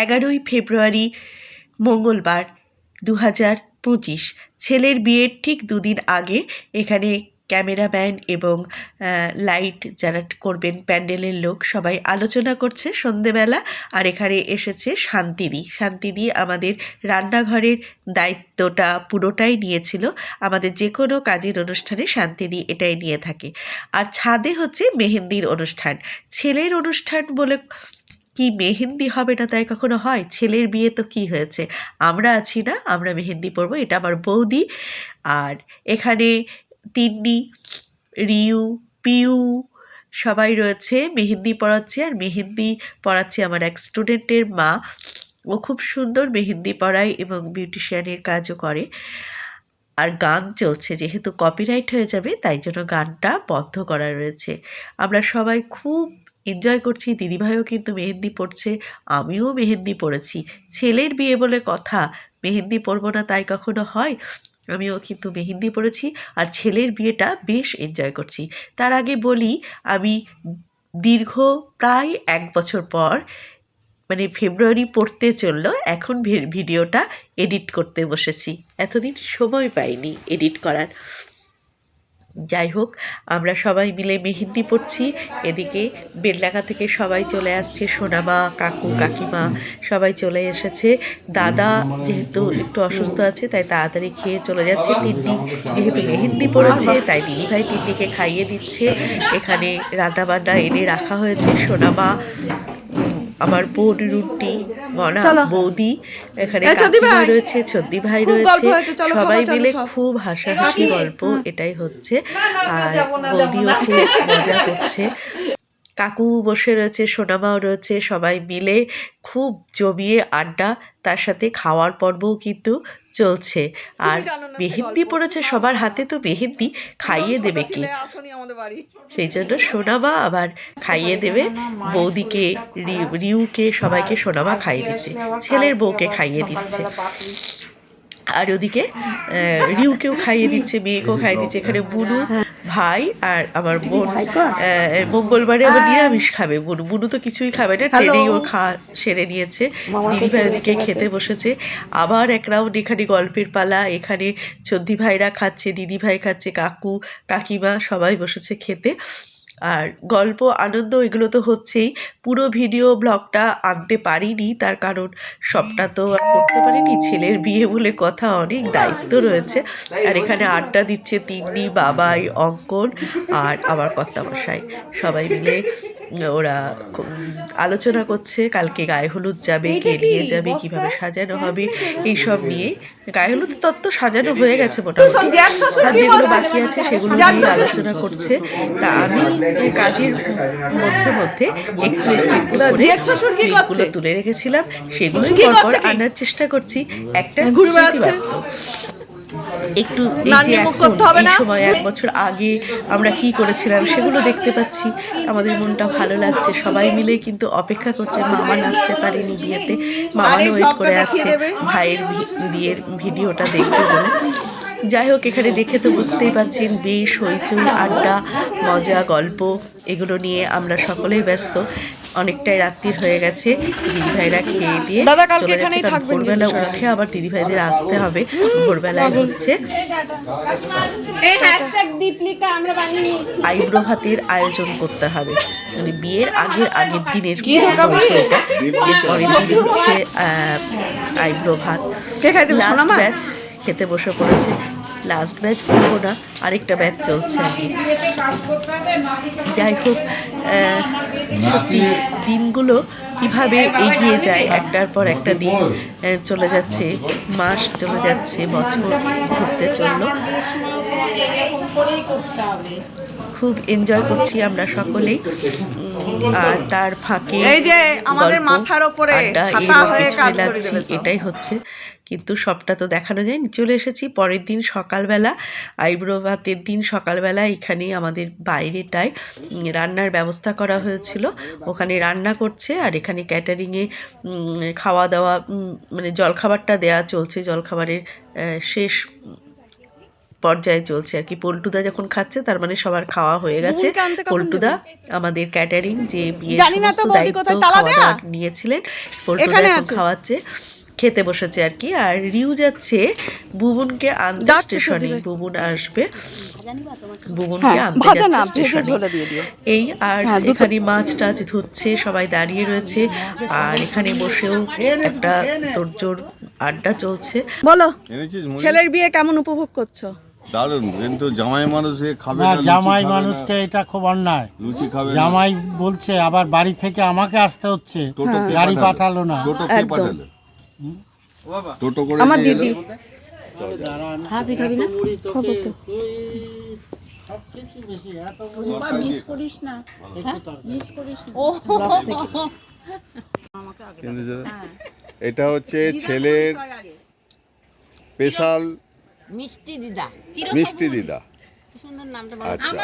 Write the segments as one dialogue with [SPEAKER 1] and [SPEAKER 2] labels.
[SPEAKER 1] 11ই ফেব্রুয়ারি মঙ্গলবার 2025। ছেলের বিয়ের ঠিক দুদিন আগে এখানে ক্যামেরাম্যান এবং লাইট যারা করবেন প্যান্ডেলের লোক সবাই আলোচনা করছে সন্ধেবেলা। আর এখানে এসেছে শান্তিদি আমাদের রান্নাঘরের দায়িত্বটা পুরোটাই নিয়েছিল। আমাদের যে কোনো কাজের অনুষ্ঠানে শান্তিদি এটাই নিয়ে থাকে। আর ছাদে হচ্ছে মেহেন্দির অনুষ্ঠান। ছেলের অনুষ্ঠান বলে কি মেহেন্দি হবে না তাই কখনো হয়? ছেলের বিয়ে তো কি হয়েছে, আমরা আছি না, আমরা মেহেন্দি পরবো। এটা আমার বৌদি। আর এখানে তিন্নি, রিউ, পিউ সবাই রয়েছে, মেহেন্দি পড়াচ্ছে। আর মেহেন্দি পড়াচ্ছে আমার এক স্টুডেন্টের মা। ও খুব সুন্দর মেহেন্দি পড়ায় এবং বিউটিশিয়ানের কাজও করে। আর গান চলছে, যেহেতু কপিরাইট হয়ে যাবে তাই জন্য গানটা বন্ধ করা রয়েছে। আমরা সবাই খুব এনজয় করছি। দিদিভাইও কিন্তু মেহেন্দি পড়ছে, আমিও মেহেন্দি পড়েছি। ছেলের বিয়ে বলে কথা, মেহেন্দি পরবো না তাই কখনো হয়? আমিও কিন্তু মেহেন্দি পড়েছি আর ছেলের বিয়েটা বেশ এনজয় করছি। তার আগে বলি, আমি দীর্ঘ প্রায় 1 বছর পর, মানে ফেব্রুয়ারি পড়তে চললো, এখন ভিডিওটা এডিট করতে বসেছি। এতদিন সময় পাইনি এডিট করার। যাই হোক, আমরা সবাই মিলে মেহেন্দি পড়ছি। এদিকে বেলডাঙ্গা থেকে সবাই চলে আসছে, সোনামা, কাকু, কাকিমা সবাই চলে এসেছে। দাদা যেহেতু একটু অসুস্থ আছে তাই তাড়াতাড়ি খেয়ে চলে যাচ্ছে। তিন্নি যেহেতু মেহেন্দি পড়েছে তাই দিদিভাই তিন্নিকে খাইয়ে দিচ্ছে। এখানে রান্নাবান্না এনে রাখা হয়েছে। সোনামা, আমার বোন রুটি, মনা, বৌদি, এখানে কাকিমা রয়েছে, ছদ্দি ভাই রয়েছে, সবাই মিলে খুব হাসাহাসি গল্প এটাই হচ্ছে। আর বৌদিও খুব মজা করছে, কাকু বসে রয়েছে, সোনামাও রয়েছে, সবাই মিলে খুব জমিয়ে আড্ডা, তার সাথে খাওয়ার পর্বও কিন্তু চলছে। আর মেহেন্দি পড়েছে সবার হাতে, তো মেহেন্দি খাইয়ে দেবে কি, সেই জন্য সোনামা আবার খাইয়ে দেবে। বৌদিকে, রিউকে, সবাইকে সোনামা খাইয়ে দিচ্ছে, ছেলের বউকে খাইয়ে দিচ্ছে। আর ওদিকে রিউকেও খাইয়ে দিচ্ছে, মেয়েকেও খাইয়ে দিচ্ছে। এখানে বুনু ভাই আর আমার বোন, মঙ্গলবারে আবার নিরামিষ খাবে বুনু। বুনু তো কিছুই খাবে না, ট্রেনেই ওর খাওয়া সেরে নিয়েছে। দিদিভাই ওদিকে খেতে বসেছে। আবার এক রাউন্ড এখানে গল্পের পালা। এখানে চদ্দি ভাইরা খাচ্ছে, দিদিভাই খাচ্ছে, কাকু, কাকিমা সবাই বসেছে খেতে। আর গল্প, আনন্দ এগুলো তো হচ্ছেই। পুরো ভিডিও ব্লগটা আনতে পারিনি, তার কারণ সবটা তো আর করতে পারিনি। ছেলের বিয়ে বলে কথা, অনেক দায়িত্ব রয়েছে। আর এখানে আড্ডা দিচ্ছে তিন্নি, বাবাই, অঙ্কন আর আমার কর্তামশাই, সবাই মিলে ওরা আলোচনা করছে কালকে গায়ে হলুদ যাবে, কে নিয়ে যাবে, কিভাবে সাজানো হবে, এইসব নিয়ে। গায়ে হলুদ তত্ত্ব সাজানো হয়ে গেছে মোটামুটি, আর যেগুলো বাকি আছে সেগুলো নিয়ে আলোচনা করছে। তা আমি কাজের মধ্যে একটু ক্লিপগুলো তুলে রেখেছিলাম, সেগুলোই পরপর আনার চেষ্টা করছি। একটা স্মৃতিবাক্য একটু, এই যে এখন এই সময় 1 বছর আগে আমরা কি করেছিলাম সেগুলো দেখতে পাচ্ছি, আমাদের মনটা ভালো লাগছে। সবাই মিলে কিন্তু অপেক্ষা করছে, মামা আসতে পারেনি বিয়েতে, মামানো ওয়েট করে আছে ভাইয়ের বিয়ের ভিডিওটা দেখতে বলে। যাই হোক, এখানে দেখে তো বুঝতেই পারছেন বেশ হইচই, আড্ডা, মজা, গল্প এগুলো নিয়ে আমরা সকলেই ব্যস্ত। অনেকটাই রাত্রির হয়ে গেছে, দিদিভাইরা খেয়ে দিয়ে চলে যাচ্ছে, কারণ ভোরবেলা উঠে আবার দিদিভাইদের আসতে হবে। ভোরবেলায় হচ্ছে আইব্রো ভাতের আয়োজন করতে হবে, মানে বিয়ের আগের দিনের পরের দিন হচ্ছে আইব্রো ভাত। লাস্ট ব্যাচ খেতে বসে পড়েছে, লাস্ট ব্যাচ করবো না, আরেকটা ব্যাচ চলছে আর কি। যাই হোক, সত্যি দিনগুলো কিভাবে এগিয়ে যায়, একটার পর একটা দিন চলে যাচ্ছে, মাস চলে যাচ্ছে, বছর ঘুরতে চললো। খুব এনজয় করছি আমরা সকলেই। আর তার ফাঁকে লাগছি, এটাই হচ্ছে। কিন্তু সবটা তো দেখানো যায়নি। চলে এসেছি পরের দিন সকালবেলা, আইব্রো ভাতের দিন সকালবেলা। এখানে আমাদের বাইরেটায় রান্নার ব্যবস্থা করা হয়েছিল, ওখানে রান্না করছে। আর এখানে ক্যাটারিংয়ে খাওয়া দাওয়া, মানে জলখাবারটা দেয়া চলছে, জলখাবারের শেষ পর্যায়ে চলছে আর কি। পল্টুদা যখন খাচ্ছে তার মানে সবার খাওয়া হয়ে গেছে। পল্টুদা আমাদের ক্যাটারিং যে বিয়ের সমস্ত দায়িত্ব খাওয়া দাওয়া নিয়েছিলেন, পল্টুদা এখন খাওয়াচ্ছে, খেতে বসেছে আর কি। আর রিউ যাচ্ছে বুবুনকে আনতে স্টেশনে, বুবুন আসবে, বুবুনকে আনতে যাচ্ছে স্টেশনে। এই আর এখানে মাছ টাছ ধুচ্ছে, সবাই দাঁড়িয়ে রয়েছে, আর এখানে বসেও একটা তোড়জোড় আড্ডা চলছে।
[SPEAKER 2] বলো ছেলের বিয়ে কেমন উপভোগ করছো?
[SPEAKER 3] দারুণ, কিন্তু জামাই মানুষে খাবে
[SPEAKER 4] না,
[SPEAKER 3] না,
[SPEAKER 4] জামাই মানুষকে এটা খুব অন্যায়।
[SPEAKER 3] লুচি খাবে না।
[SPEAKER 4] জামাই বলছে আবার বাড়ি থেকে আমাকে আসতে হচ্ছে, গাড়ি পাঠালো না।
[SPEAKER 3] টোটো কে পাঠালো? টোটো করে
[SPEAKER 2] আমার
[SPEAKER 3] নিয়ে
[SPEAKER 2] দিদি।
[SPEAKER 3] এলো।
[SPEAKER 2] খাবি খাবি না? খাবো তো।
[SPEAKER 4] সবকিছু বেশি, এত
[SPEAKER 5] মিস করিস না, মিস করিস না।
[SPEAKER 3] কিন্তু এটা হচ্ছে ছেলের স্পেশাল
[SPEAKER 5] মিষ্টি দিদা,
[SPEAKER 3] মিষ্টি দিদা।
[SPEAKER 5] কি সুন্দর নামটা বলো।
[SPEAKER 3] আচ্ছা,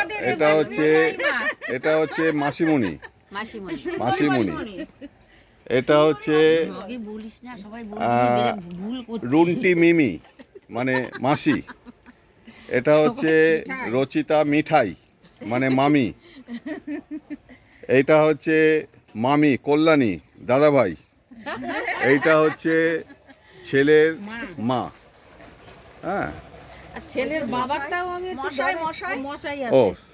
[SPEAKER 3] এটা হচ্ছে মাসিমণি,
[SPEAKER 5] মাসিমণি,
[SPEAKER 3] মাসিমণি। এটা হচ্ছে
[SPEAKER 5] আগে বলিস না, সবাই ভুল করছে।
[SPEAKER 3] রুন্টি মিমি, মানে মাসি। এটা হচ্ছে রচিতা মিঠাই, মানে মামি। এইটা হচ্ছে মামি কল্যাণী, দাদাভাই। এইটা হচ্ছে ছেলের মা। হ্যাঁ,
[SPEAKER 5] ছেলের বাবারটাও আমি মশাই মশাই মশাই
[SPEAKER 3] ও
[SPEAKER 5] আছে।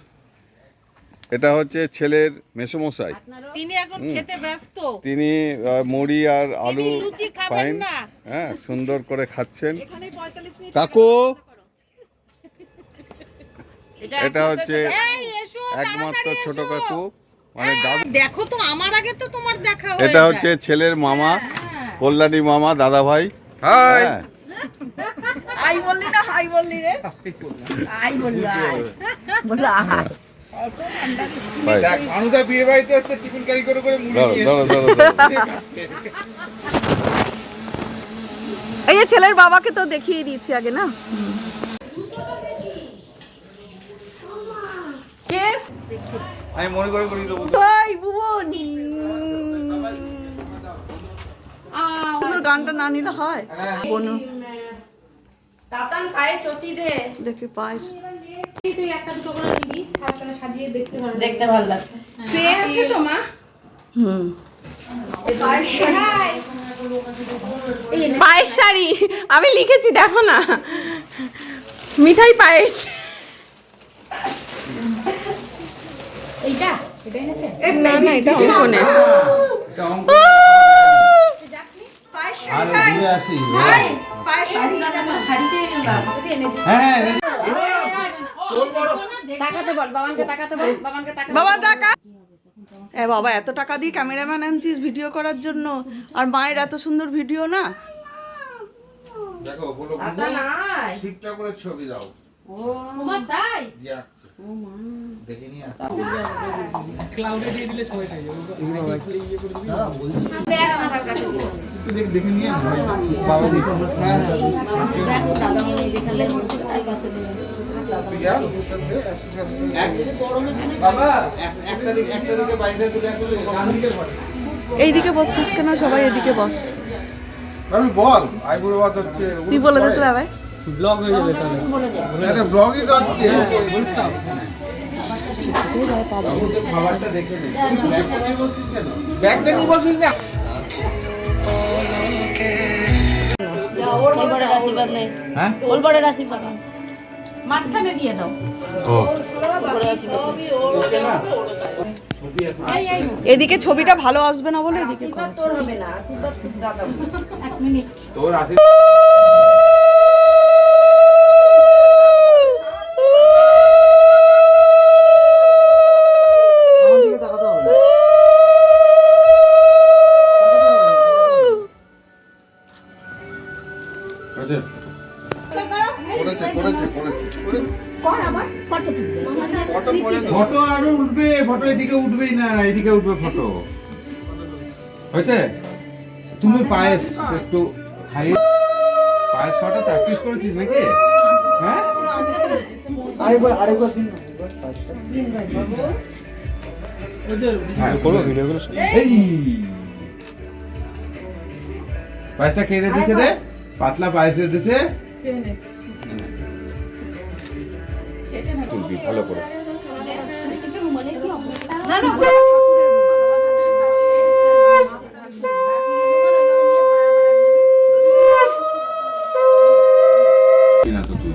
[SPEAKER 3] এটা হচ্ছে ছেলের মেসোমশাই।
[SPEAKER 5] তিনি এখন খেতে ব্যস্ত।
[SPEAKER 3] তিনি মুড়ি আর আলু
[SPEAKER 5] লুচি খাবেন
[SPEAKER 3] ফাইন,
[SPEAKER 5] না।
[SPEAKER 3] হ্যাঁ, সুন্দর করে খাচ্ছেন। কাকু, এটা হচ্ছে
[SPEAKER 5] এই এসো,
[SPEAKER 3] একমাত্র
[SPEAKER 5] তাড়াতাড়ি
[SPEAKER 3] ছোট
[SPEAKER 5] এসো।
[SPEAKER 3] কাকু, মানে দাদু।
[SPEAKER 5] দেখো তো, আমার আগে তো তোমার দেখা হয়ে
[SPEAKER 3] এটা
[SPEAKER 5] যায়।
[SPEAKER 3] হচ্ছে ছেলের মামা, কল্যাণী মামা, দাদা ভাই। হাই,
[SPEAKER 2] আই বললি না, হাই বললি রে?
[SPEAKER 5] আই বললো, আই বললো, আহা।
[SPEAKER 6] মানুষের বিয়ে বাড়িতে হচ্ছে টিফিন ক্যারি করে করে মুড়ি নিয়ে
[SPEAKER 2] এই যে ছেলের বাবাকে তো দেখিয়ে দিয়েছি আগে না? কেস
[SPEAKER 6] আমি মনে করে করি দেবো।
[SPEAKER 2] তাই বুবন গানটা না নিলে হয়? বনু
[SPEAKER 7] তাতান পায়ে চটি দে,
[SPEAKER 2] দেখি পাইস
[SPEAKER 7] তুই একটা দুটো করে নিবি, তারপরে সাজিয়ে দেখতে ভালো লাগবে।
[SPEAKER 5] দেখতে ভালো লাগছে।
[SPEAKER 7] পেয়ে আছে তো মা?
[SPEAKER 2] পায়েস শাড়ি আমি লিখেছি, দেখো না, মিঠাই পায়েস।
[SPEAKER 7] এইটা এটাই নেছে।
[SPEAKER 2] না না, এটা অঙ্কনে।
[SPEAKER 6] আর ঘুরে আসি। হ্যাঁ,
[SPEAKER 5] তাকাতে বল বাবানকে, তাকাতে বল বাবানকে, তাকাতে
[SPEAKER 2] বাবা টাকা, এ বাবা এত টাকা দিয়ে ক্যামেরাম্যান আনছিস ভিডিও করার জন্য, আর মায়ের এত সুন্দর ভিডিও না।
[SPEAKER 6] দেখো বলো
[SPEAKER 5] নাই।
[SPEAKER 6] ঠিকঠাক করে ছবি দাও।
[SPEAKER 5] ও তোমার তাই?
[SPEAKER 6] দেখে নিয়ে বাবা একটা দিকে বাইরে তুলে
[SPEAKER 2] এইদিকে বসছিস কেন? সবাই এদিকে বস।
[SPEAKER 6] আমি বল আইবুড়ো বাদ হচ্ছে
[SPEAKER 2] তুই বলে দিতে হবে।
[SPEAKER 6] ব্লগ হয়ে যাবে তাহলে। এটা ব্লগই তো হচ্ছে। খাবারটা দেখে নে। ব্যাগটা নিয়ে বসিস না।
[SPEAKER 5] ওর বড়ের আশীর্বাদ নেই।
[SPEAKER 6] হ্যাঁ,
[SPEAKER 5] ওর বড়ের আশীর্বাদ নেই। মাঝখানে দিয়ে দাও।
[SPEAKER 2] এদিকে ছবিটা ভালো আসবে না বলে এদিকে করেছি।
[SPEAKER 5] তোর হবে না, আশীর্বাদ দাদা। এক মিনিট।
[SPEAKER 6] তোর হাতে ফটো আরো উঠবে, ফটো এদিকে উঠবেই না, এদিকে উঠবে ফটো। হয়েছে? তুমি পায়েস একটু খাই, পায়েস খাওয়াটা প্র্যাকটিস করেছিস নাকি? হ্যাঁ, আরেকবার দিন। হ্যাঁ, করো ভিডিওগুলো। এই পায়েসটা কে রেঁধেছে রে? পাতলা পায়েস রেঁধেছে। দিবি ভালো করে। না তো তুই।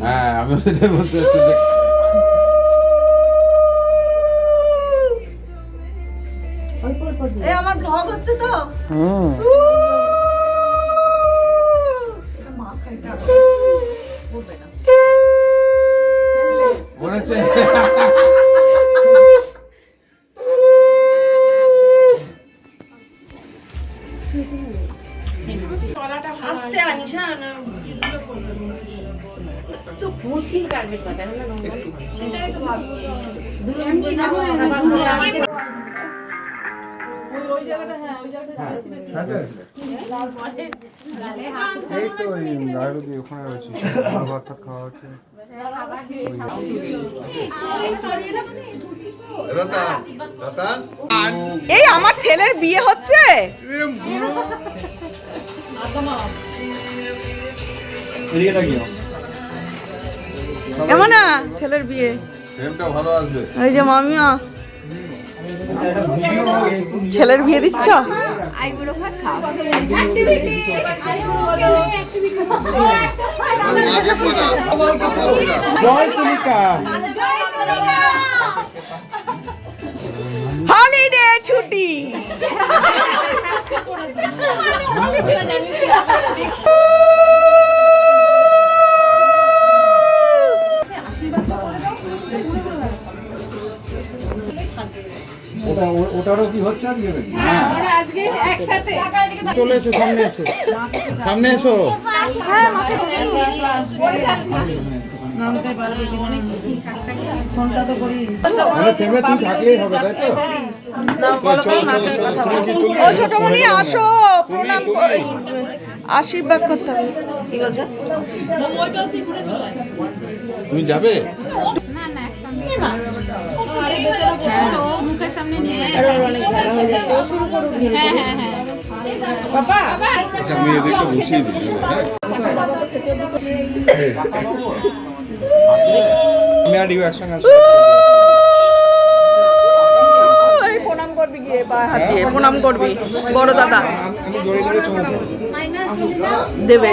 [SPEAKER 6] হ্যাঁ আমি ওটাই বলতে চাচ্ছি যে
[SPEAKER 2] এই আমার ব্লগ হচ্ছে তো।
[SPEAKER 6] মনে হচ্ছে
[SPEAKER 5] মুশকিল কাটবে কথা সেটাই তো ভাবছি ওই জায়গাটা হ্যাঁ ওই জায়গাটা বেশি বেশি
[SPEAKER 6] এই তো ওই লাইভে দিয়ে ওখানে রয়েছে ভাত খাওয়া হচ্ছে।
[SPEAKER 2] এই আমার ছেলের বিয়ে হচ্ছে। এমন না ছেলের বিয়ে,
[SPEAKER 3] ফ্রেমটা ভালো আসবে।
[SPEAKER 2] এই যে মামিমা ছেলের বিয়ে দিচ্ছ।
[SPEAKER 6] জয় তুলিকা
[SPEAKER 2] হলিডে ছুটি।
[SPEAKER 6] ওটারও কি হচ্ছে আজকে নাকি?
[SPEAKER 5] আমরা আজকে একসাথে
[SPEAKER 6] চলে এসো, সামনে এসো, সামনে এসো। মানে ফ্রেমে তুমি থাকলেই হবে, তাই তো?
[SPEAKER 2] ও ছোটমণি আসো, প্রণাম করি, আশীর্বাদ করতে হবে। কি বলছো?
[SPEAKER 3] তুমি যাবে?
[SPEAKER 7] না না একসাথে মুখের সামনে নিয়ে হ্যাঁ হ্যাঁ হ্যাঁ
[SPEAKER 3] আচ্ছা আমি এদেরকে বসিয়ে দিই। হ্যাঁ
[SPEAKER 6] আমি আর ইউ একসঙ্গে আসি।
[SPEAKER 2] এই প্রণাম করবি গিয়ে, পা হাত দিয়ে প্রণাম করবি বড় দাদা
[SPEAKER 6] আমি দড়ি দড়ি চমক
[SPEAKER 2] দেবে।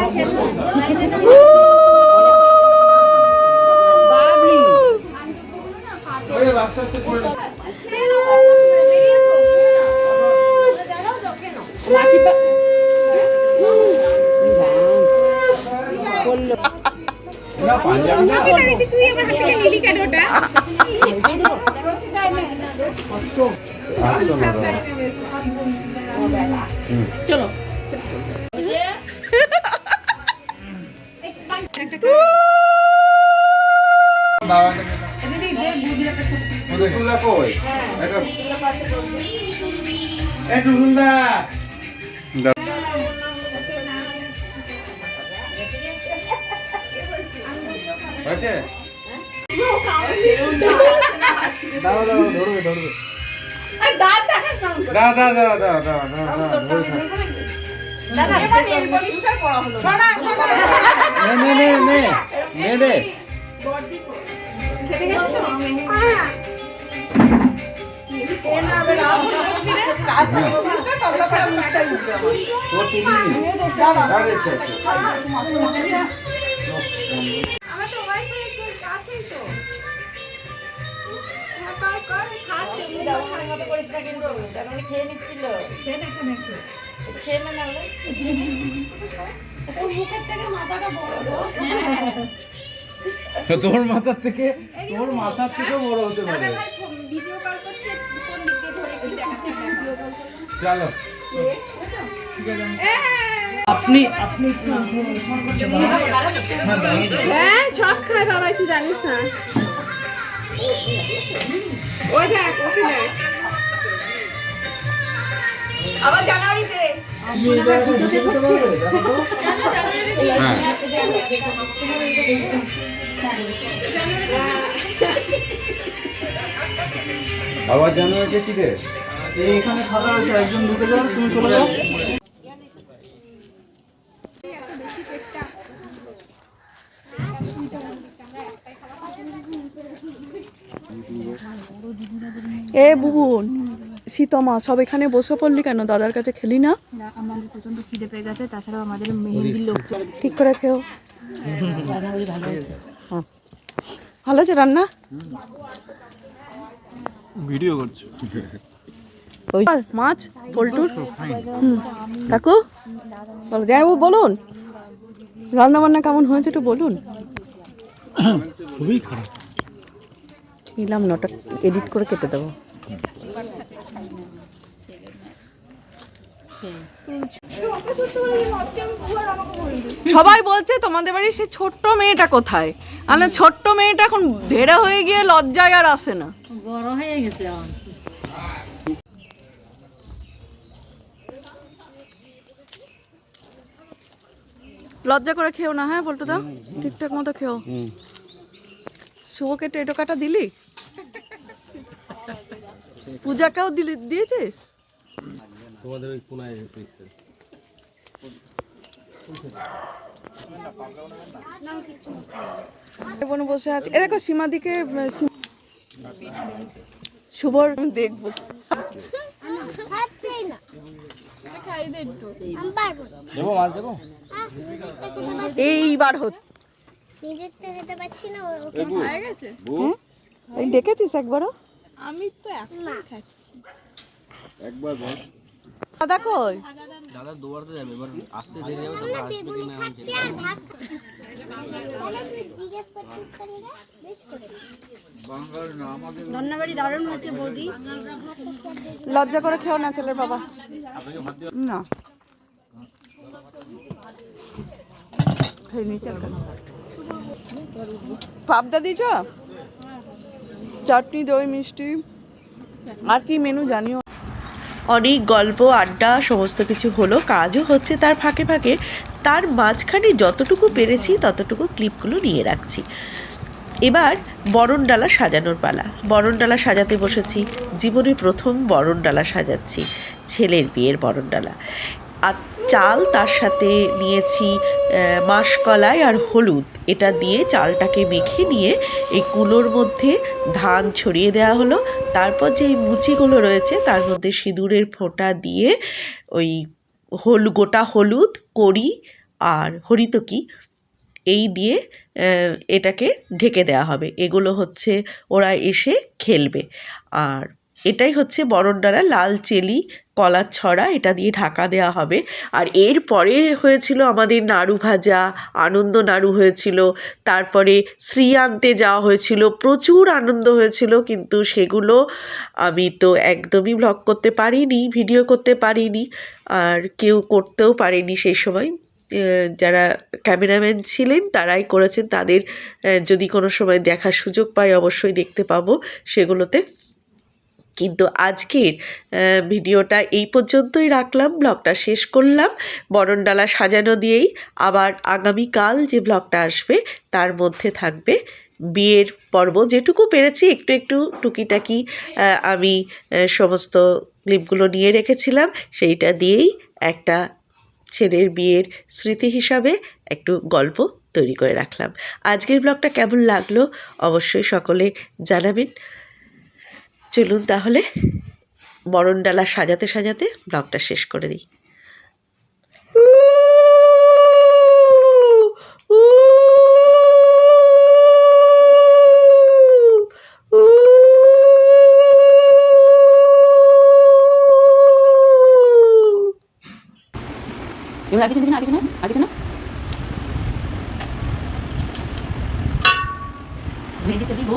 [SPEAKER 6] না পাঞ্জাবি না
[SPEAKER 7] তুই আমার হাত থেকে নিলি কেন ওটা
[SPEAKER 2] চলো
[SPEAKER 6] টুলদা কই? এই টুলদা হয়েছে? দাঁড়াও দাঁড়াও, ধরবে ধরবে। দাঁড়া দাঁড়া দাঁড়া দাঁড়া দাঁড়া দাঁড়া ধরে থাক। নে নে নে নে নে নে। ও তুলিনি। আরে আচ্ছা আচ্ছা।
[SPEAKER 5] আমার তো ওয়াইফাই এর কাছেই তো খাচ্ছে মতো করিস না কিন্তু মানে খেয়ে নিচ্ছিল খেয়ে না খেয়ে না নাহলে ওর মুখের থেকে মাথাটা বড়
[SPEAKER 6] তোর মাথার থেকে বড় হতে পারে।
[SPEAKER 5] ভাই ভিডিও কল করছে কোন দিক দিয়ে ধরে কি দেখাতে ভিডিও কল
[SPEAKER 6] চলো
[SPEAKER 4] আপনি আপনি একটু
[SPEAKER 2] হ্যাঁ সব খায় বাবা, তুই জানিস না। ওই দেখ ওকে দেখ আবার জানুয়ারিতে
[SPEAKER 6] আবার জানুয়ারিতে কি রে?
[SPEAKER 4] এখানে খাবার আছে, একজন ঢুকে যাও, তুমি চলে যাও।
[SPEAKER 5] বেশি চেষ্টা
[SPEAKER 2] এ বুবুন সীতমা সব এখানে বসে পড়লি কেন? দাদার কাছে খেলি না?
[SPEAKER 7] আমাদের প্রচন্ড খিদে পেয়ে গেছে, তাছাড়াও আমাদের মেহেন্দির লোক
[SPEAKER 2] ঠিক করে খেও। ভালো আছে রান্না?
[SPEAKER 8] ভিডিও করছো?
[SPEAKER 2] ওই মাছ পোল্টুর কাকু বলো, জামাইবাবু বলুন রান্না বান্না কেমন হয়েছে একটু বলুন।
[SPEAKER 4] খুবই খারাপ।
[SPEAKER 2] নিলাম নটা এডিট করে কেটে দেবো। সবাই বলছে তোমাদের বাড়ির সে ছোট্ট মেয়েটা কোথায়? আরে ছোট্ট মেয়েটা এখন ধেড়ে হয়ে গিয়ে লজ্জায় আর আসে না।
[SPEAKER 5] বড় হয়ে গেছে
[SPEAKER 2] লজ্জা করে খেও না, হ্যাঁ বলতো দা ঠিকঠাক মতো খেও। শুভকে টেটো কাটা দিলি? পূজাকেও দিয়েছিস?
[SPEAKER 8] তোমাদের ওই কোনায়
[SPEAKER 2] বোন বসে আছে। এ দেখো সীমাদিকে শুভর দেখবো।
[SPEAKER 8] দেবো, মাছ দেবো।
[SPEAKER 2] এইবার হচ্ছে
[SPEAKER 9] নিজের তো খেতে পাচ্ছি না,
[SPEAKER 2] হয়ে গেছে। এই ডেকেছিস একবারও?
[SPEAKER 7] আমি তো এখন খাচ্ছি।
[SPEAKER 3] একবার বল।
[SPEAKER 2] দাদা কই?
[SPEAKER 8] দাদা দুবারতে যাবে, এবার আসতে দেরি হবে, তারপর আসবে কিনা এখন ঠিক
[SPEAKER 9] আর ভাত বলে তুই জিজ্ঞেস করছিস কেন রে? বেশ করে
[SPEAKER 7] রান্নাবাড়ি দারুণ হয়েছে বৌদি।
[SPEAKER 2] লজ্জা করে খেও না ছেলের বাবা। না পাবদা দিয়েছ? চাটনি দই মিষ্টি আর কি মেনু জানিও।
[SPEAKER 1] অনেক গল্প আড্ডা সমস্ত কিছু হলো, কাজও হচ্ছে তার ফাঁকে ফাঁকে। তার মাঝখানে যতটুকু পেরেছি ততটুকু ক্লিপগুলো নিয়ে রাখছি। এবার বরণডালা সাজানোর পালা। বরণডালা সাজাতে বসেছি। জীবনে প্রথম বরণডালা সাজাচ্ছি, ছেলের বিয়ের বরণডালা। আর চাল তার সাথে নিয়েছি মাসকলাই আর হলুদ, এটা দিয়ে চালটাকে মেখে নিয়ে এই কুলোর মধ্যে ধান ছড়িয়ে দেওয়া হলো। তারপর যে মুচিগুলো রয়েছে তার মধ্যে সিঁদুরের ফোঁটা দিয়ে ওই গোটা হলুদ, কড়ি আর হরিতকি এই দিয়ে এটাকে ঢেকে দেওয়া হবে। এগুলো হচ্ছে ওরা এসে খেলবে। আর এটাই হচ্ছে বরণডালা। লাল চেলি, কলার ছড়া এটা দিয়ে ঢাকা দেওয়া হবে। আর এরপরে হয়েছিল আমাদের নাড়ু ভাজা, আনন্দ নাড়ু হয়েছিল, তারপরে শ্রী আনতে যাওয়া হয়েছিল, প্রচুর আনন্দ হয়েছিল। কিন্তু সেগুলো আমি তো একদমই ব্লগ করতে পারিনি, ভিডিও করতে পারিনি, আর কেউ করতেও পারেনি সেই সময়। যারা ক্যামেরাম্যান ছিলেন তারাই করেছেন। তাদের যদি কোনো সময় দেখার সুযোগ পাই অবশ্যই দেখতে পাবো সেগুলোতে। কিন্তু আজকের ভিডিওটা এই পর্যন্তই রাখলাম, ব্লগটা শেষ করলাম বরণডালা সাজানো দিয়েই। আবার আগামীকাল যে ব্লগটা আসবে তার মধ্যে থাকবে বিয়ের পর্ব। যেটুকু পেরেছি একটু একটু টুকিটাকি আমি সমস্ত ক্লিপগুলো নিয়ে রেখেছিলাম, সেইটা দিয়েই একটা ছেলের বিয়ের স্মৃতি হিসাবে একটু গল্প তৈরি করে রাখলাম। আজকের ব্লগটা কেমন লাগলো অবশ্যই সকলে জানাবেন। চলুন তাহলে বরণডালা সাজাতে সাজাতে ব্লগটা শেষ করে দিই।
[SPEAKER 2] আর কিছু না, আর কিছু না। Ready, steady, go.